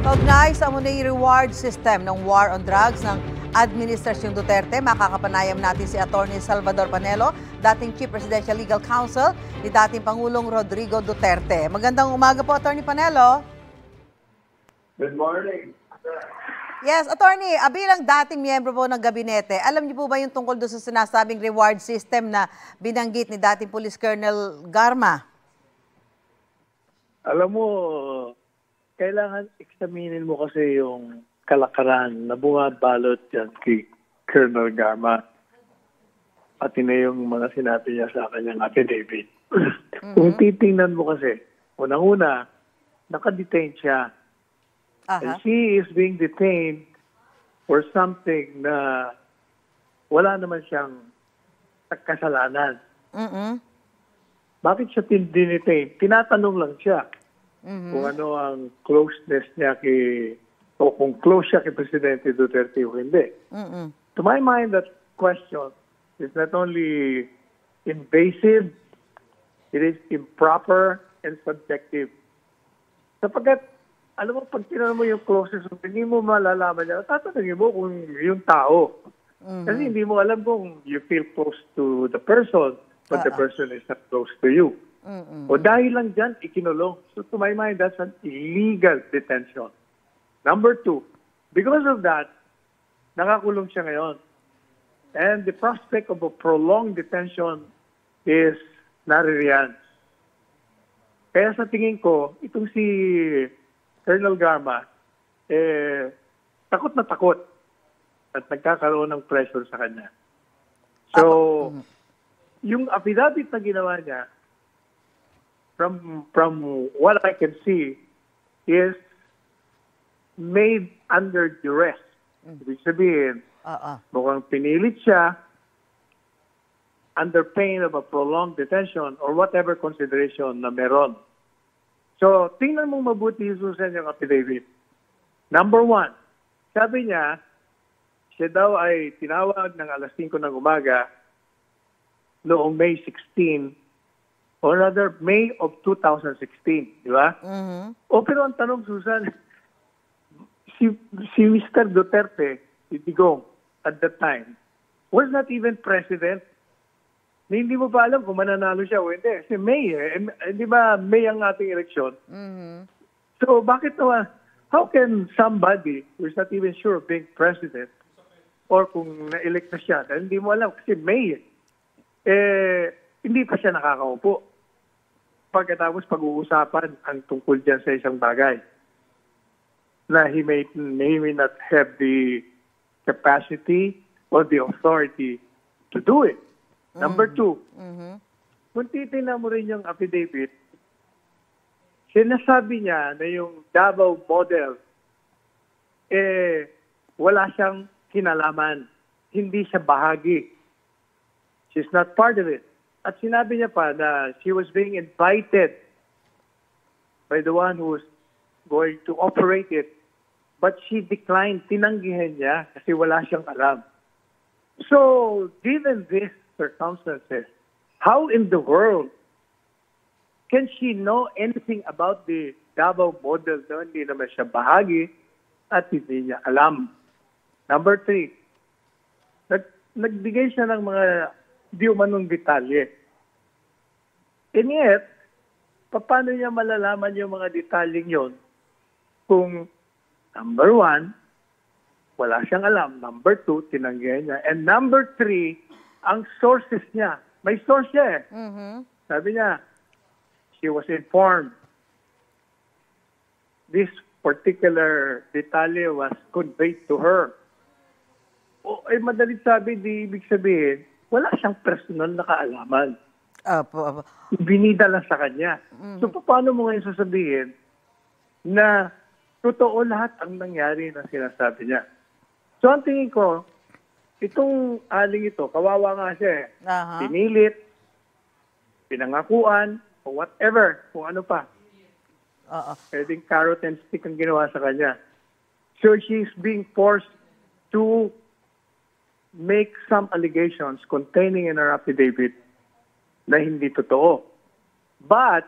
Kaugnay sa umunay reward system ng war on drugs ng Administrasyong Duterte, makakapanayam natin si Atty. Salvador Panelo, dating Chief Presidential Legal Counsel ni dating Pangulong Rodrigo Duterte. Magandang umaga po, Atty. Panelo. Good morning. Yes, Attorney, bilang dating miyembro po ng gabinete, alam niyo po ba yung tungkol doon sa sinasabing reward system na binanggit ni dating Police Colonel Garma? Alam mo, kailangan examinin mo kasi yung kalakaran na bumabalot dyan kay Colonel Garma. Pati na yung mga sinabi niya sa kanyang affidavit. Kung titingnan mo kasi, unang-una, nakadetain siya. And she is being detained for something na wala naman siyang kasalanan. Bakit siya dinetain? Tinatanong lang siya kung ano ang closeness niya o kung close siya kay Presidente Duterte o hindi. To my mind, that question is not only invasive, it is improper and subjective. Sapagkat, alam mo, pag tinanong mo yung closest, hindi mo malalaman niya, tatanungin mo kung yung tao. Kasi hindi mo alam kung you feel close to the person, but the person is not close to you. O dahil lang dyan, ikinulong. So to my mind, that's an illegal detention. Number two, because of that, nakakulong siya ngayon. And the prospect of a prolonged detention is naririyan. Kaya sa tingin ko, itong si Colonel Garma, takot na takot at nagkakaroon ng pressure sa kanya. So, yung affidavit na ginawa niya, from what I can see, is made under duress. Ibig sabihin, mukhang pinilit siya under pain of a prolonged detention or whatever consideration na meron. So, tingnan mong mabuti, Susan, yung affidavit. Number one, sabi niya, siya daw ay tinawag ng alas 5 ng umaga noong May 16, or rather, May of 2016, di ba? O, pero ang tanong, Susan, si Mr. Duterte, si Digong, at that time, was not even president. Hindi mo pa alam kung mananalo siya o hindi. Kasi May di ba May ang ating eleksyon? So bakit naman, how can somebody who's not even sure of being president or kung na-elect na siya, hindi mo alam kasi May hindi pa siya nakakaupo. Pagkatapos pag-uusapan ang tungkol dyan sa isang bagay na he may not have the capacity or the authority to do it. Number two, kung titignan mo rin yung affidavit, sinasabi niya na yung Davao model, wala siyang kinalaman. Hindi siya bahagi. She's not part of it. At sinabi niya pa na she was being invited by the one who was going to operate it, but she declined. Tinanggihan niya kasi wala siyang alam. So, given this circumstances, how in the world can she know anything about the Davao model na hindi naman siya bahagi at hindi niya alam? Number three, nagbigay siya ng mga di umanong detalye. And yet, paano niya malalaman yung mga detalyeng yon kung number one, wala siyang alam. Number two, tinanggihan niya. And number three, ang sources niya. May source siya Sabi niya, she was informed. This particular detalye was conveyed to her. O, madalit sabi, di ibig sabihin, wala siyang personal na kaalaman. Binida lang sa kanya. So, paano mo ngayon sasabihin na totoo lahat ang nangyari na sinasabi niya? So, ang tingin ko, itong aling ito, kawawa nga siya Pinilit, pinangakuan, o whatever, kung ano pa. Pwedeng carrot and stick ang ginawa sa kanya. So she's being forced to make some allegations containing in her affidavit na hindi totoo. But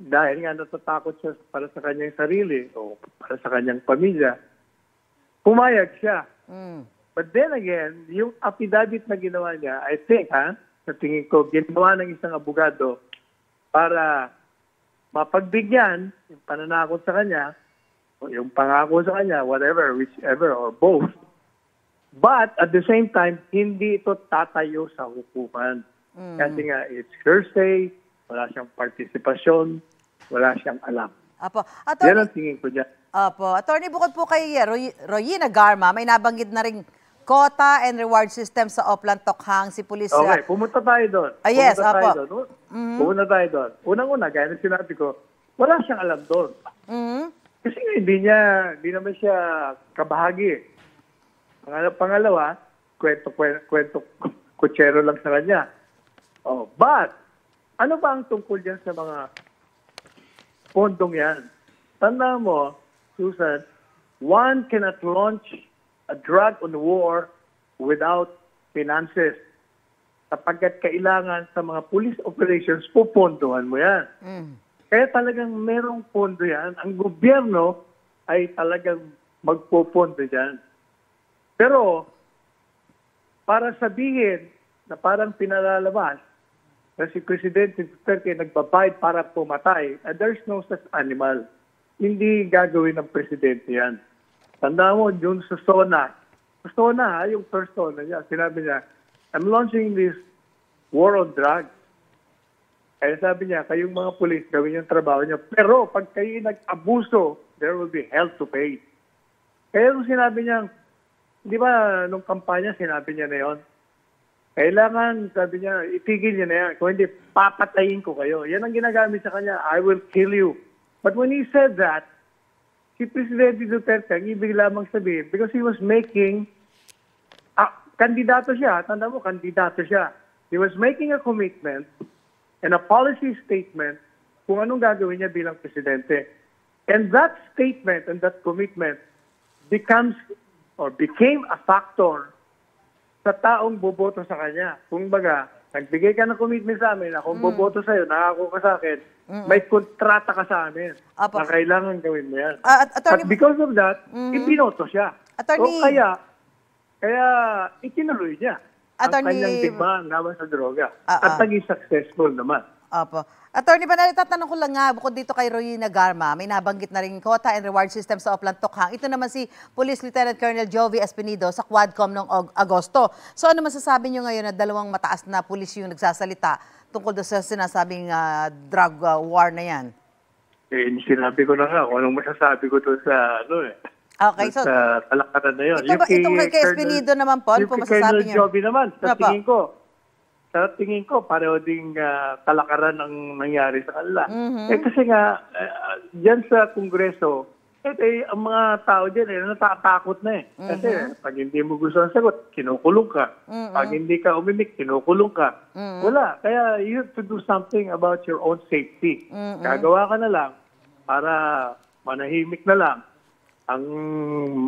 dahil nga natatakot siya para sa kanyang sarili o para sa kanyang pamilya, pumayag siya. But then again, yung affidavit na ginawa niya, I think, sa tingin ko, ginawa ng isang abogado para mapagbigyan yung pananakot sa kanya, o yung pangako sa kanya, whatever, whichever, or both. But at the same time, hindi ito tatayo sa hukuman. Kasi nga, it's hearsay, wala siyang partisipasyon, wala siyang alam. Apo. Yan ang tingin ko dyan. Opo. Attorney, bukod po kay Royina Garma, may nabanggit na ring quota and reward system sa Oplan Tokhang, si Police... Okay, pumunta tayo doon. Yes, apo. Pumunta tayo doon. Unang-una, gaya na sinabi ko, wala siyang alam doon. Kasi nga, hindi naman siya kabahagi. Pangalawa, kwento, kutsero lang sa kanya. But, ano ba ang tungkol dyan sa mga pondong yan? Tanda mo, Susan, one cannot launch a drug on war without finances. Sapagkat kailangan sa mga police operations, pupondohan mo yan. Kaya talagang merong pondo yan. Ang gobyerno ay talagang magpopondo dyan. Pero, para sabihin na parang pinalalabas na si Presidente Duterte nagbabayad para pumatay, there's no such animal. Hindi gagawin ng Presidente yan. Tanda mo, yun sa SONA, yung first SONA niya, sinabi niya, I'm launching this war on drugs. Kaya sabi niya, kayong mga pulis, gawin yung trabaho niyo. Pero pag kayo nag-abuso, there will be hell to pay. Kaya nung sinabi niya, di ba, nung kampanya, sinabi niya na yon. Kailangan, sabi niya, itigil niya na yan. Kung hindi, papatayin ko kayo. Yan ang ginagamit sa kanya, I will kill you. But when he said that, si Presidente Duterte, ang ibig lamang sabihin, because he was making, kandidato siya, tanda mo, kandidato siya. He was making a commitment and a policy statement kung anong gagawin niya bilang Presidente. And that statement and that commitment became a factor sa taong boboto sa kanya. Kung baga, nagbigay ka ng commitment sa amin, akong boboto sa'yo, nakako ka sa akin, may kontrata ka sa amin na kailangan gawin mo yan. But because of that, ibinoto siya. Attorney, so kaya itinuloy niya ang kanyang digmaan laban sa droga. At naging successful naman. Opo. Attorney Panelo, tatanong ko lang nga, bukod dito kay Royina Garma, may nabanggit na rin quota and reward system sa Oplan Tokhang. Ito naman si Police Lieutenant Colonel Jovi Espinido sa Quadcom noong Agosto. So ano masasabi nyo ngayon na dalawang mataas na pulis yung nagsasalita tungkol doon sa sinasabing drug war na yan? Sinabi ko na nga kung anong masasabi ko doon sa Okay, so sa talakaran na yun. Itong kay Espinido naman po, ano po masasabi nyo? Colonel Jovi naman, sa tingin ko, pareho ding kalakaran ang nangyari sa kanila. Kasi nga, dyan sa Kongreso, ang mga tao dyan, natatakot na eh. Kasi pag hindi mo gusto ang sagot, kinukulong ka. Pag hindi ka umimik, kinukulong ka. Wala. Kaya you have to do something about your own safety. Gagawa ka na lang para manahimik na lang ang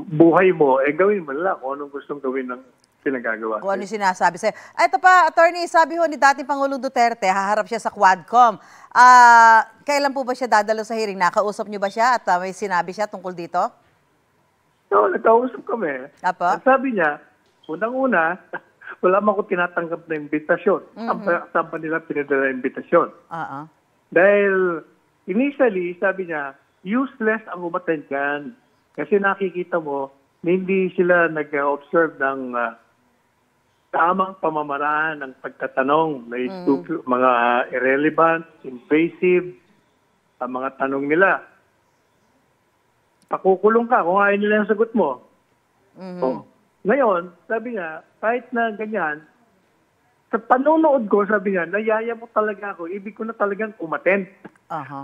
buhay mo, gawin mo na lang kung anong gustong gawin ng pinagagawa. Kung ano yung sinasabi sa'yo. Ito pa, Attorney, sabi ho ni dating Pangulong Duterte, haharap siya sa Quadcom. Kailan po ba siya dadalo sa hearing? Nakausap niyo ba siya at may sinabi siya tungkol dito? So, nagkausap kami. At sabi niya, unang-una, wala man ko tinatanggap na imbitasyon. Saan pa nila pinadala imbitasyon? Dahil, initially, sabi niya, useless ang umattend dyan. Kasi nakikita mo, hindi sila nag-observe ng tamang pamamaraan ng pagtatanong na mga irrelevant, invasive, ang mga tanong nila. Pakukulong ka kung ayaw nila yung sagot mo. So, ngayon, sabi niya, kahit na ganyan, sa panonood ko, sabi niya, nayaya mo talaga ako. Ibig ko na talagang umattend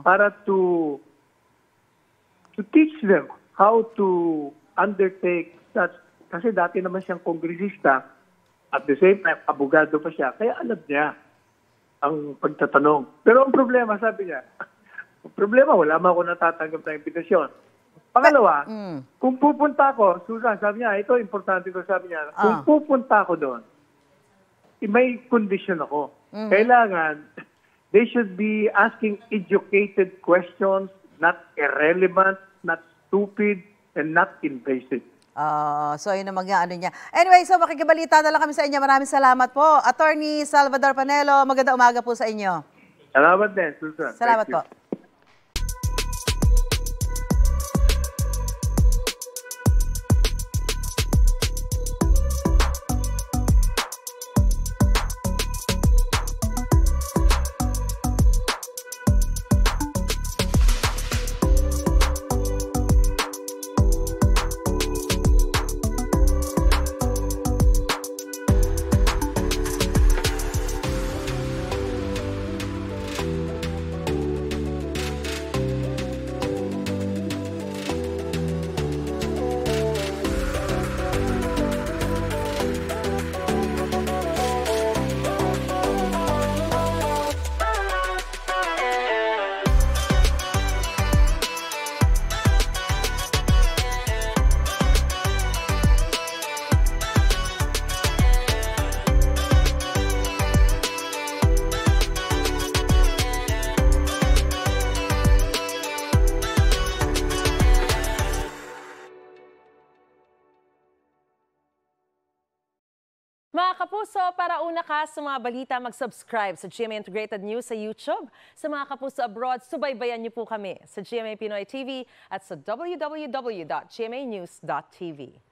para to teach them how to undertake such. Kasi dati naman siyang kongresista, at the same time, abogado pa siya, kaya alam niya ang pagtatanong. Pero ang problema, sabi niya, wala man ako natatanggap na imbitasyon. Pangalawa, kung pupunta ako, Susan, sabi niya, ito importante ko, sabi niya, kung pupunta ako doon, may condition ako. Kailangan, They should be asking educated questions, not irrelevant, not stupid, and not invasive. So yun ang ano niya. Anyway, so makikibalita na lang kami sa inyo. Maraming salamat po. Attorney Salvador Panelo, magandang umaga po sa inyo. Salamat din, Susan. Salamat Thank you. po. Mga kapuso, para una ka sa mga balita, mag-subscribe sa GMA Integrated News sa YouTube. Sa mga kapuso abroad, subaybayan niyo po kami sa GMA Pinoy TV at sa www.gmanews.tv.